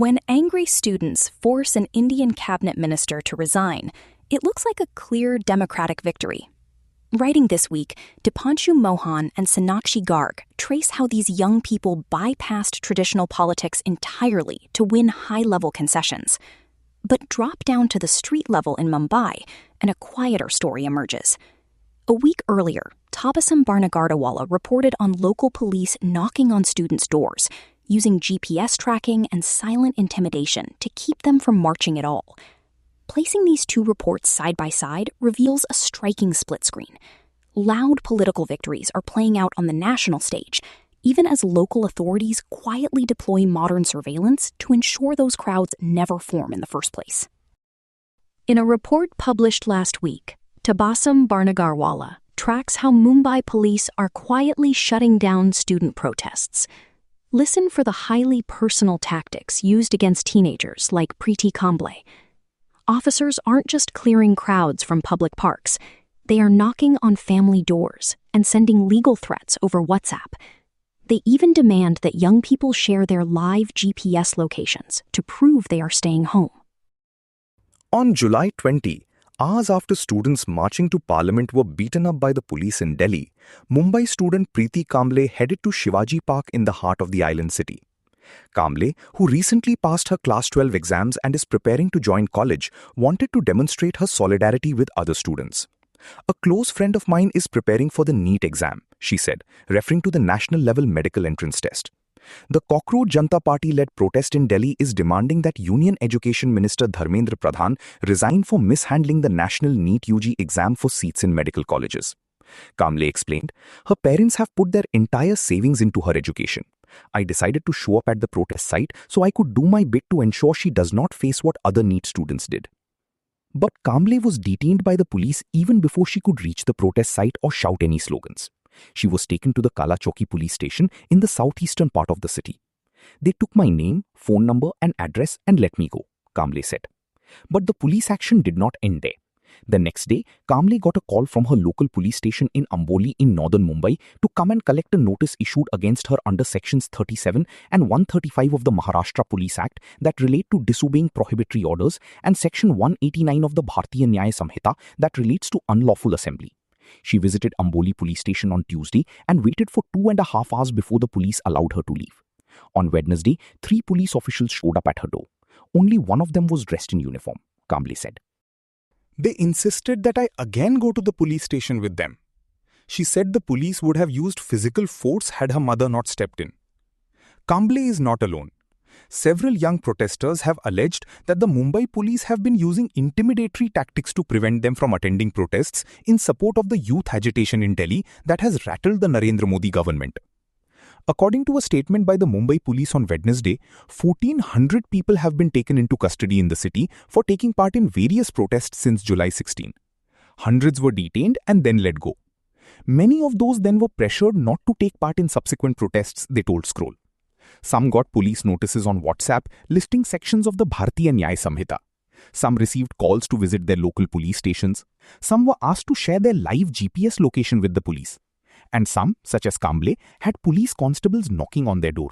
When angry students force an Indian cabinet minister to resign, it looks like a clear democratic victory. Writing this week, Deepanshu, Mohan and Sonakshi Garg trace how these young people bypassed traditional politics entirely to win high-level concessions. But drop down to the street level in Mumbai, and a quieter story emerges. A week earlier, Tabassum Barnagarwala reported on local police knocking on students' doors, using GPS tracking and silent intimidation to keep them from marching at all. Placing these two reports side by side reveals a striking split screen. Loud political victories are playing out on the national stage, even as local authorities quietly deploy modern surveillance to ensure those crowds never form in the first place. In a report published last week, Tabassum Barnagarwala tracks how Mumbai police are quietly shutting down student protests. Listen for the highly personal tactics used against teenagers like Preeti Kamble. Officers aren't just clearing crowds from public parks. They are knocking on family doors and sending legal threats over WhatsApp. They even demand that young people share their live GPS locations to prove they are staying home. On July 20, hours after students marching to Parliament were beaten up by the police in Delhi, Mumbai student Preeti Kamble headed to Shivaji Park in the heart of the island city. Kamble, who recently passed her Class 12 exams and is preparing to join college, wanted to demonstrate her solidarity with other students. "A close friend of mine is preparing for the NEET exam," she said, referring to the national-level medical entrance test. The Cockroach Janata Party-led protest in Delhi is demanding that Union Education Minister Dharmendra Pradhan resign for mishandling the national NEET UG exam for seats in medical colleges. Kamble explained, "Her parents have put their entire savings into her education. I decided to show up at the protest site so I could do my bit to ensure she does not face what other NEET students did." But Kamble was detained by the police even before she could reach the protest site or shout any slogans. She was taken to the Kala Chowki police station in the southeastern part of the city. "They took my name, phone number and address and let me go," Kamble said. But the police action did not end there. The next day, Kamble got a call from her local police station in Amboli in northern Mumbai to come and collect a notice issued against her under Sections 37 and 135 of the Maharashtra Police Act that relate to disobeying prohibitory orders and Section 189 of the Bharatiya Nyaya Samhita that relates to unlawful assembly. She visited Amboli police station on Tuesday and waited for 2.5 hours before the police allowed her to leave. On Wednesday, 3 police officials showed up at her door. Only one of them was dressed in uniform, Kamble said. "They insisted that I again go to the police station with them. She said the police would have used physical force had her mother not stepped in." Kamble is not alone. Several young protesters have alleged that the Mumbai police have been using intimidatory tactics to prevent them from attending protests in support of the youth agitation in Delhi that has rattled the Narendra Modi government. According to a statement by the Mumbai police on Wednesday, 1,400 people have been taken into custody in the city for taking part in various protests since July 16. Hundreds were detained and then let go. Many of those then were pressured not to take part in subsequent protests, they told Scroll. Some got police notices on WhatsApp listing sections of the Bharatiya Nyaya Samhita. Some received calls to visit their local police stations. Some were asked to share their live GPS location with the police. And some, such as Kamble, had police constables knocking on their door.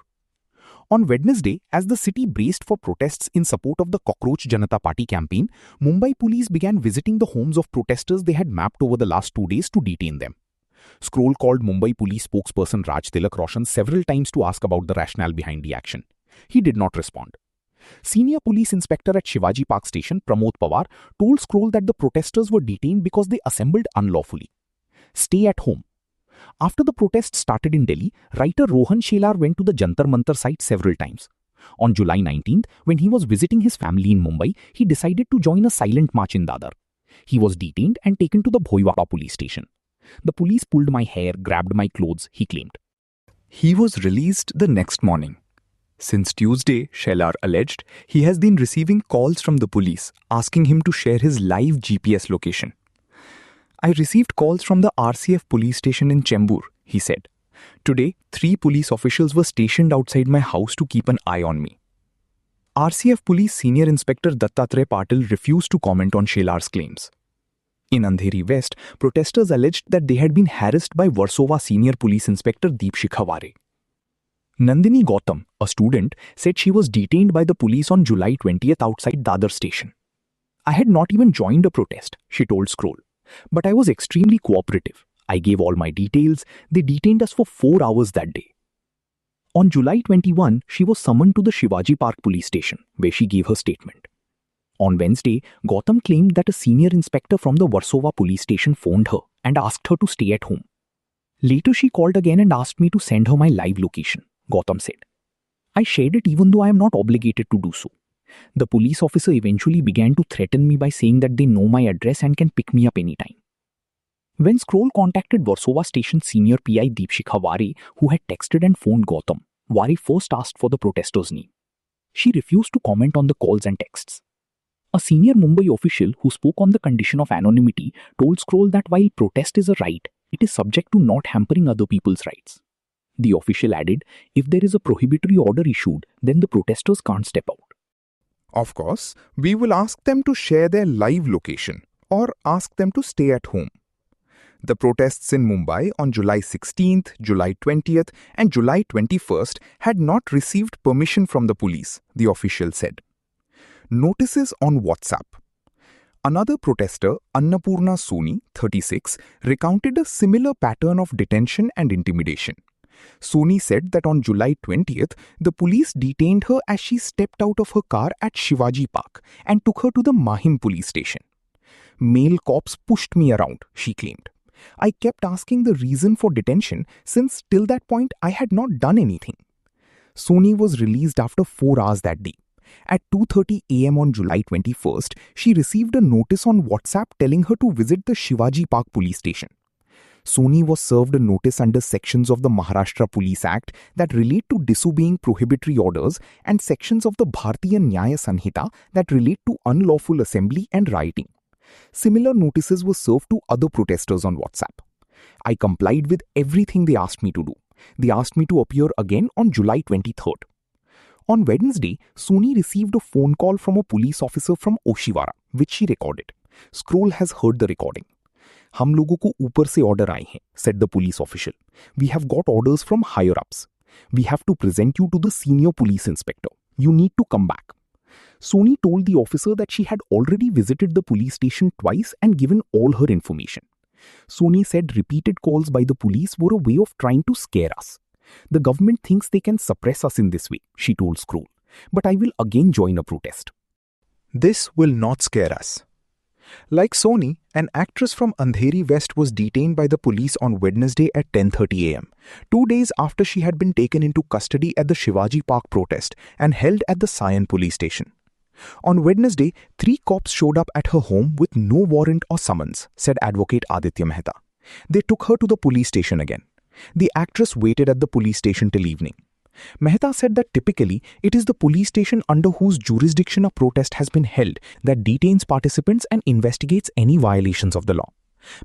On Wednesday, as the city braced for protests in support of the Cockroach Janata Party campaign, Mumbai police began visiting the homes of protesters they had mapped over the last 2 days to detain them. Scroll called Mumbai police spokesperson Raj Tilak Roshan several times to ask about the rationale behind the action. He did not respond. Senior police inspector at Shivaji Park station, Pramod Pawar, told Scroll that the protesters were detained because they assembled unlawfully. "Stay at home." After the protests started in Delhi, writer Rohan Shelar went to the Jantar Mantar site several times. On July 19th, when he was visiting his family in Mumbai, he decided to join a silent march in Dadar. He was detained and taken to the Bhoiwala police station. "The police pulled my hair, grabbed my clothes," he claimed. He was released the next morning. Since Tuesday, Shelar alleged, he has been receiving calls from the police asking him to share his live GPS location. "I received calls from the RCF police station in Chembur," he said. "Today, 3 police officials were stationed outside my house to keep an eye on me." RCF Police Senior Inspector Dattatreya Patil refused to comment on Shelar's claims. In Andheri West, protesters alleged that they had been harassed by Versova Senior Police Inspector Deep Shikhaware. Nandini Gautam, a student, said she was detained by the police on July 20th outside Dadar station. I had not even joined a protest, she told Scroll. But I was extremely cooperative. I gave all my details. They detained us for 4 hours that day. On July 21, she was summoned to the Shivaji Park police station, where she gave her statement. On Wednesday, Gautam claimed that a senior inspector from the Warsaw police station phoned her and asked her to stay at home. Later, she called again and asked me to send her my live location, Gautam said. I shared it even though I am not obligated to do so. The police officer eventually began to threaten me by saying that they know my address and can pick me up anytime. When Scroll contacted Warsaw Station senior PI Deepshikha Ware, who had texted and phoned Gautam, Ware first asked for the protester's name. She refused to comment on the calls and texts. A senior Mumbai official who spoke on the condition of anonymity told Scroll that while protest is a right, it is subject to not hampering other people's rights. The official added, if there is a prohibitory order issued, then the protesters can't step out. Of course, we will ask them to share their live location or ask them to stay at home. The protests in Mumbai on July 16th, July 20th and July 21st had not received permission from the police, the official said. Notices on WhatsApp. Another protester, Annapurna Soni, 36, recounted a similar pattern of detention and intimidation. Soni said that on July 20th, the police detained her as she stepped out of her car at Shivaji Park and took her to the Mahim police station. Male cops pushed me around, she claimed. I kept asking the reason for detention since till that point I had not done anything. Soni was released after 4 hours that day. At 2:30 am on July 21st, she received a notice on WhatsApp telling her to visit the Shivaji Park police station. Soni was served a notice under sections of the Maharashtra Police Act that relate to disobeying prohibitory orders and sections of the Bharatiya Nyaya Sanhita that relate to unlawful assembly and rioting. Similar notices were served to other protesters on WhatsApp. I complied with everything they asked me to do. They asked me to appear again on July 23rd. On Wednesday, Soni received a phone call from a police officer from Oshiwara, which she recorded. Scroll has heard the recording. हम लोगों को ऊपर से order आए हैं, said the police official. We have got orders from higher ups. We have to present you to the senior police inspector. You need to come back. Soni told the officer that she had already visited the police station twice and given all her information. Soni said repeated calls by the police were a way of trying to scare us. The government thinks they can suppress us in this way, she told Scroll. But I will again join a protest. This will not scare us. Like Soni, an actress from Andheri West was detained by the police on Wednesday at 10:30 am, 2 days after she had been taken into custody at the Shivaji Park protest and held at the Sion police station. On Wednesday, 3 cops showed up at her home with no warrant or summons, said advocate Aditya Mehta. They took her to the police station again. The actress waited at the police station till evening. Mehta said that typically it is the police station under whose jurisdiction a protest has been held that detains participants and investigates any violations of the law.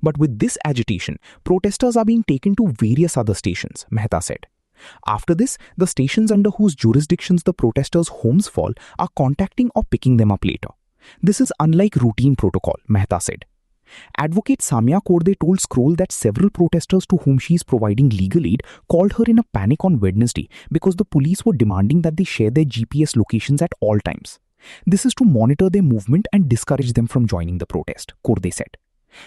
But with this agitation, protesters are being taken to various other stations, Mehta said. After this, the stations under whose jurisdictions the protesters' homes fall are contacting or picking them up later. This is unlike routine protocol, Mehta said. Advocate Samya Korde told Scroll that several protesters to whom she is providing legal aid called her in a panic on Wednesday because the police were demanding that they share their GPS locations at all times. This is to monitor their movement and discourage them from joining the protest, Korde said.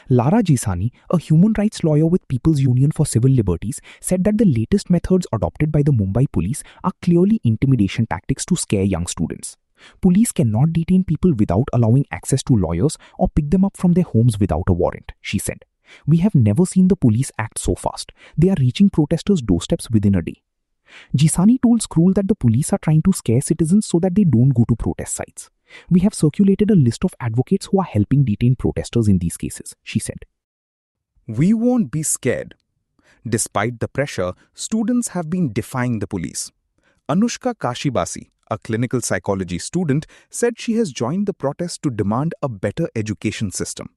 Lara Jisani, a human rights lawyer with People's Union for Civil Liberties, said that the latest methods adopted by the Mumbai police are clearly intimidation tactics to scare young students. Police cannot detain people without allowing access to lawyers or pick them up from their homes without a warrant, she said. We have never seen the police act so fast. They are reaching protesters' doorsteps within a day. Jisani told Scroll that the police are trying to scare citizens so that they don't go to protest sites. We have circulated a list of advocates who are helping detain protesters in these cases, she said. We won't be scared. Despite the pressure, students have been defying the police. Anushka Kashibasi, a clinical psychology student, said she has joined the protest to demand a better education system.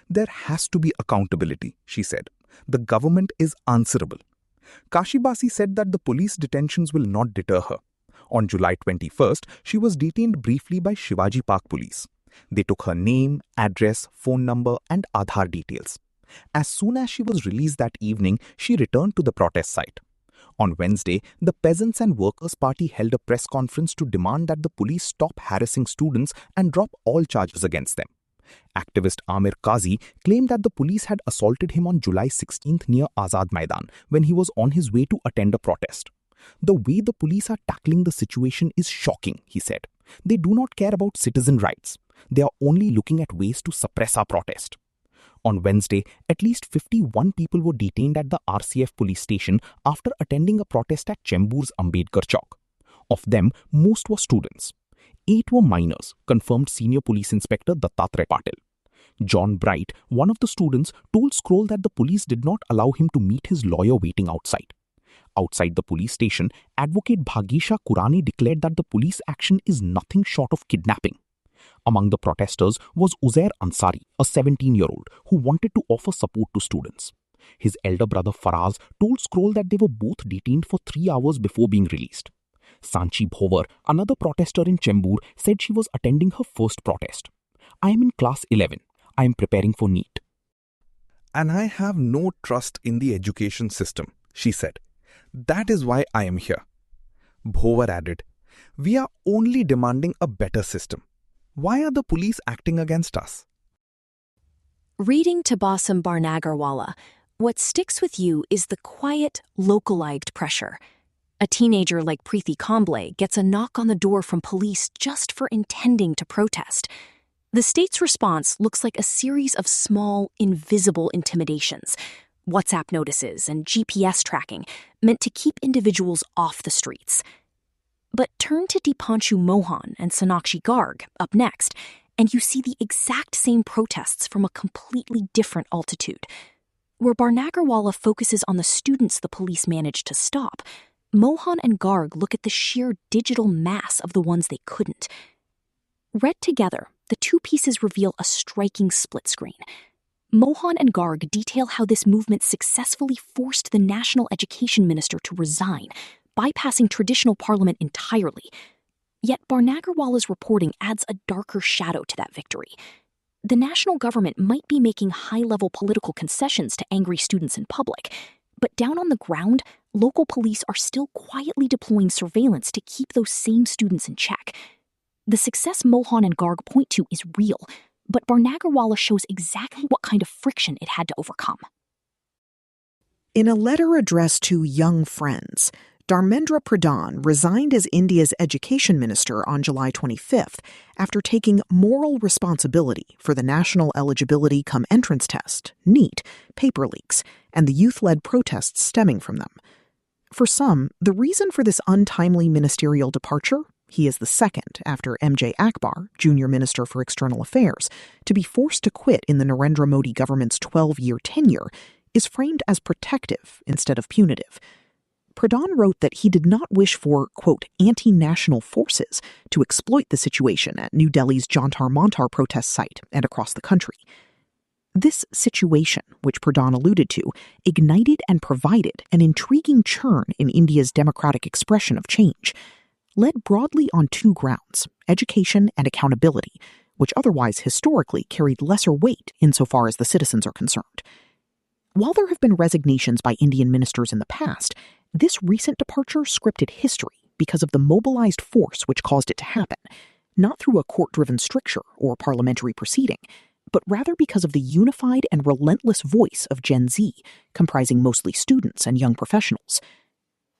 There has to be accountability, she said. The government is answerable. Kashibasi said that the police detentions will not deter her. On July 21st, she was detained briefly by Shivaji Park police. They took her name, address, phone number and Aadhaar details. As soon as she was released that evening, she returned to the protest site. On Wednesday, the Peasants and Workers' Party held a press conference to demand that the police stop harassing students and drop all charges against them. Activist Amir Qazi claimed that the police had assaulted him on July 16th near Azad Maidan when he was on his way to attend a protest. The way the police are tackling the situation is shocking, he said. They do not care about citizen rights. They are only looking at ways to suppress our protest. On Wednesday, at least 51 people were detained at the RCF police station after attending a protest at Chembur's Ambedkar Chowk. Of them, most were students. 8 were minors, confirmed Senior Police Inspector Dattatreya Patil. John Bright, one of the students, told Scroll that the police did not allow him to meet his lawyer waiting outside. Outside the police station, Advocate Bhagisha Kurani declared that the police action is nothing short of kidnapping. Among the protesters was Uzair Ansari, a 17-year-old, who wanted to offer support to students. His elder brother Faraz told Scroll that they were both detained for 3 hours before being released. Sanchi Bhovar, another protester in Chembur, said she was attending her first protest. "I am in class 11. I am preparing for NEET. And I have no trust in the education system," she said. "That is why I am here." Bhovar added, "We are only demanding a better system. Why are the police acting against us?" Reading Tabassum Barnagarwala, what sticks with you is the quiet, localized pressure. A teenager like Preeti Kamble gets a knock on the door from police just for intending to protest. The state's response looks like a series of small, invisible intimidations, WhatsApp notices and GPS tracking meant to keep individuals off the streets. But turn to Deepanshu Mohan and Sonakshi Garg up next, and you see the exact same protests from a completely different altitude. Where Barnagarwala focuses on the students the police managed to stop, Mohan and Garg look at the sheer digital mass of the ones they couldn't. Read together, the two pieces reveal a striking split screen. Mohan and Garg detail how this movement successfully forced the National Education Minister to resign, bypassing traditional parliament entirely. Yet Barnagarwala's reporting adds a darker shadow to that victory. The national government might be making high-level political concessions to angry students in public, but down on the ground, local police are still quietly deploying surveillance to keep those same students in check. The success Mohan and Garg point to is real, but Barnagarwala shows exactly what kind of friction it had to overcome. In a letter addressed to young friends, Dharmendra Pradhan resigned as India's education minister on July 25th after taking moral responsibility for the National Eligibility Cum Entrance Test, NEET, paper leaks, and the youth-led protests stemming from them. For some, the reason for this untimely ministerial departure, he is the second after MJ Akbar, Junior Minister for External Affairs, to be forced to quit in the Narendra Modi government's 12-year tenure, is framed as protective instead of punitive. Pradhan wrote that he did not wish for, quote, anti-national forces to exploit the situation at New Delhi's Jantar Mantar protest site and across the country. This situation, which Pradhan alluded to, ignited and provided an intriguing churn in India's democratic expression of change, led broadly on two grounds, education and accountability, which otherwise historically carried lesser weight insofar as the citizens are concerned. While there have been resignations by Indian ministers in the past, this recent departure scripted history because of the mobilized force which caused it to happen, not through a court-driven stricture or parliamentary proceeding, but rather because of the unified and relentless voice of Gen Z, comprising mostly students and young professionals.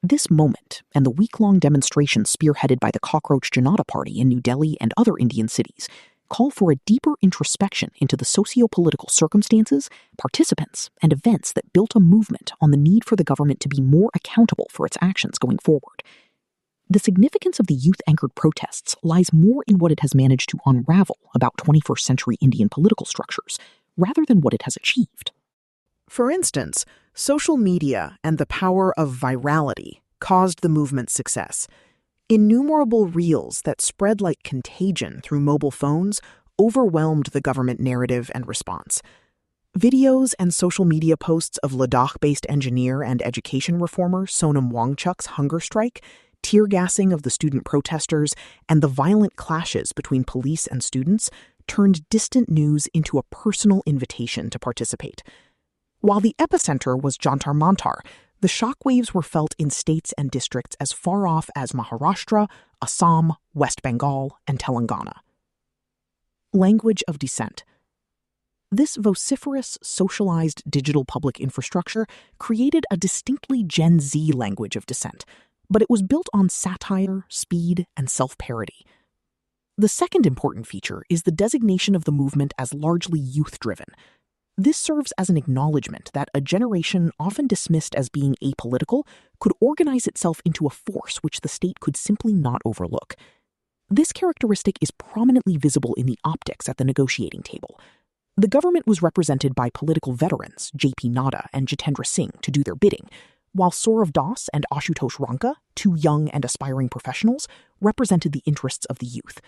This moment, and the week-long demonstration spearheaded by the Cockroach Janata Party in New Delhi and other Indian cities, call for a deeper introspection into the socio-political circumstances, participants, and events that built a movement on the need for the government to be more accountable for its actions going forward. The significance of the youth-anchored protests lies more in what it has managed to unravel about 21st century Indian political structures, rather than what it has achieved. For instance, social media and the power of virality caused the movement's success. Innumerable reels that spread like contagion through mobile phones overwhelmed the government narrative and response. Videos and social media posts of Ladakh-based engineer and education reformer Sonam Wangchuk's hunger strike, tear gassing of the student protesters, and the violent clashes between police and students turned distant news into a personal invitation to participate. While the epicenter was Jantar Mantar, The shockwaves were felt in states and districts as far off as Maharashtra, Assam, West Bengal, and Telangana. Language of dissent. This vociferous, socialized digital public infrastructure created a distinctly Gen Z language of dissent, but it was built on satire, speed, and self-parody. The second important feature is the designation of the movement as largely youth-driven. This serves as an acknowledgement that a generation often dismissed as being apolitical could organize itself into a force which the state could simply not overlook. This characteristic is prominently visible in the optics at the negotiating table. The government was represented by political veterans, J.P. Nadda and Jitendra Singh, to do their bidding, while Saurav Das and Ashutosh Ranka, two young and aspiring professionals, represented the interests of the youth.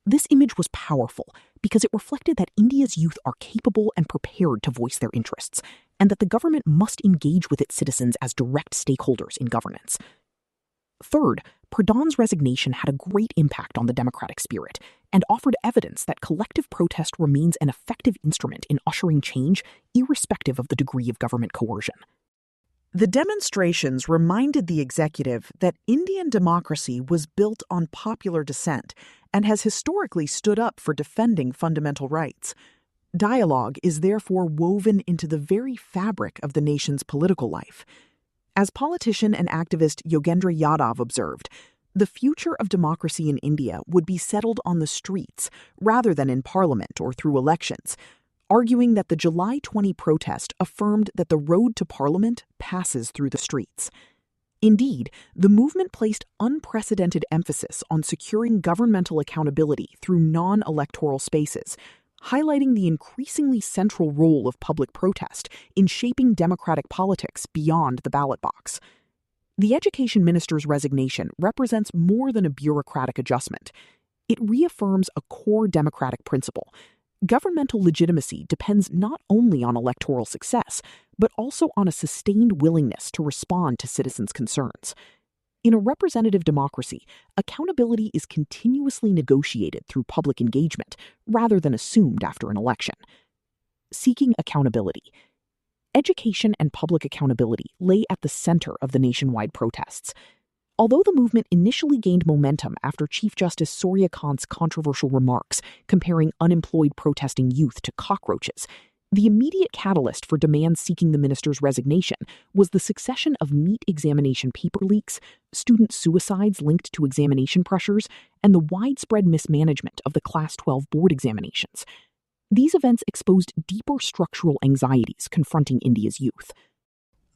This image was powerful because it reflected that India's youth are capable and prepared to voice their interests, and that the government must engage with its citizens as direct stakeholders in governance. Third, Pradhan's resignation had a great impact on the democratic spirit and offered evidence that collective protest remains an effective instrument in ushering change, irrespective of the degree of government coercion. The demonstrations reminded the executive that Indian democracy was built on popular dissent and has historically stood up for defending fundamental rights. Dialogue is therefore woven into the very fabric of the nation's political life. As politician and activist Yogendra Yadav observed, the future of democracy in India would be settled on the streets rather than in parliament or through elections, arguing that the July 20 protest affirmed that the road to parliament passes through the streets. Indeed, the movement placed unprecedented emphasis on securing governmental accountability through non-electoral spaces, highlighting the increasingly central role of public protest in shaping democratic politics beyond the ballot box. The education minister's resignation represents more than a bureaucratic adjustment. It reaffirms a core democratic principle. Governmental legitimacy depends not only on electoral success, but also on a sustained willingness to respond to citizens' concerns. In a representative democracy, accountability is continuously negotiated through public engagement rather than assumed after an election. Seeking accountability. Education and public accountability lay at the center of the nationwide protests. Although the movement initially gained momentum after Chief Justice Surya Kant's controversial remarks comparing unemployed protesting youth to cockroaches, the immediate catalyst for demands seeking the minister's resignation was the succession of NEET examination paper leaks, student suicides linked to examination pressures, and the widespread mismanagement of the Class 12 board examinations. These events exposed deeper structural anxieties confronting India's youth.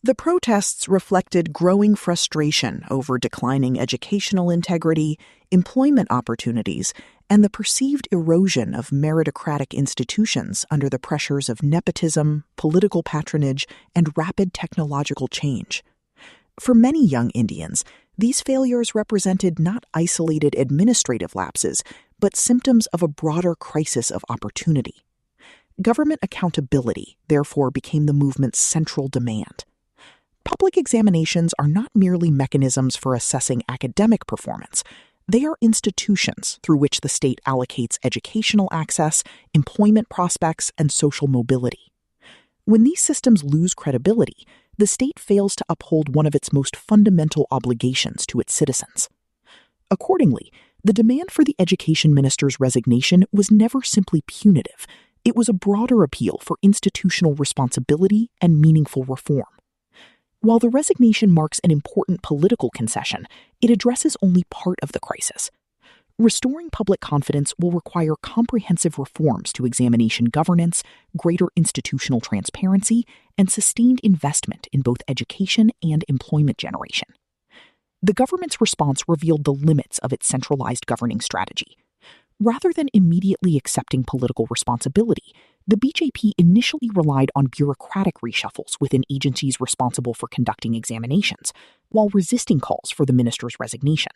The protests reflected growing frustration over declining educational integrity, employment opportunities, and the perceived erosion of meritocratic institutions under the pressures of nepotism, political patronage, and rapid technological change. For many young Indians, these failures represented not isolated administrative lapses, but symptoms of a broader crisis of opportunity. Government accountability, therefore, became the movement's central demand. Public examinations are not merely mechanisms for assessing academic performance. They are institutions through which the state allocates educational access, employment prospects, and social mobility. When these systems lose credibility, the state fails to uphold one of its most fundamental obligations to its citizens. Accordingly, the demand for the education minister's resignation was never simply punitive. It was a broader appeal for institutional responsibility and meaningful reform. While the resignation marks an important political concession, it addresses only part of the crisis. Restoring public confidence will require comprehensive reforms to examination governance, greater institutional transparency, and sustained investment in both education and employment generation. The government's response revealed the limits of its centralized governing strategy. Rather than immediately accepting political responsibility, the BJP initially relied on bureaucratic reshuffles within agencies responsible for conducting examinations, while resisting calls for the minister's resignation.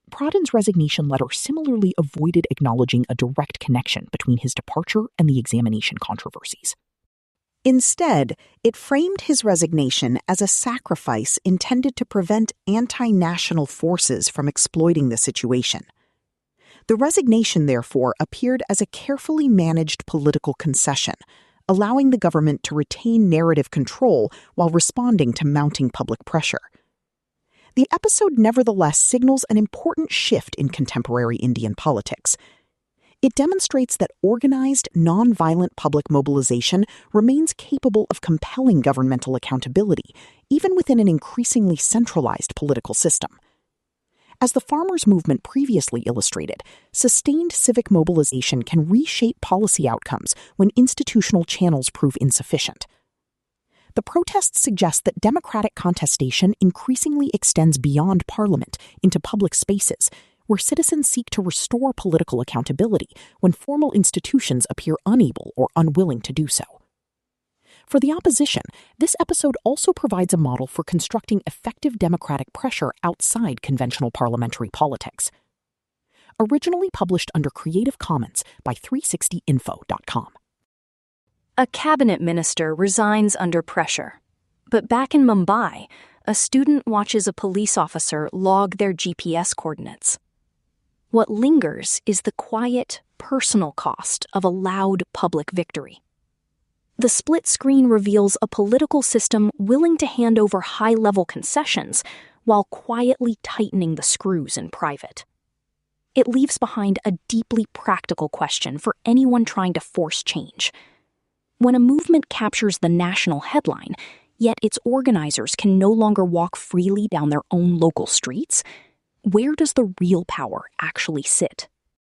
Pradhan's resignation letter similarly avoided acknowledging a direct connection between his departure and the examination controversies. Instead, it framed his resignation as a sacrifice intended to prevent anti-national forces from exploiting the situation. The resignation, therefore, appeared as a carefully managed political concession, allowing the government to retain narrative control while responding to mounting public pressure. The episode nevertheless signals an important shift in contemporary Indian politics. It demonstrates that organized, nonviolent public mobilization remains capable of compelling governmental accountability, even within an increasingly centralized political system. As the farmers' movement previously illustrated, sustained civic mobilization can reshape policy outcomes when institutional channels prove insufficient. The protests suggest that democratic contestation increasingly extends beyond parliament into public spaces, where citizens seek to restore political accountability when formal institutions appear unable or unwilling to do so. For the opposition, this episode also provides a model for constructing effective democratic pressure outside conventional parliamentary politics. Originally published under Creative Commons by 360info.com. A cabinet minister resigns under pressure. But back in Mumbai, a student watches a police officer log their GPS coordinates. What lingers is the quiet, personal cost of a loud public victory. The split screen reveals a political system willing to hand over high-level concessions while quietly tightening the screws in private. It leaves behind a deeply practical question for anyone trying to force change. When a movement captures the national headline, yet its organizers can no longer walk freely down their own local streets, where does the real power actually sit?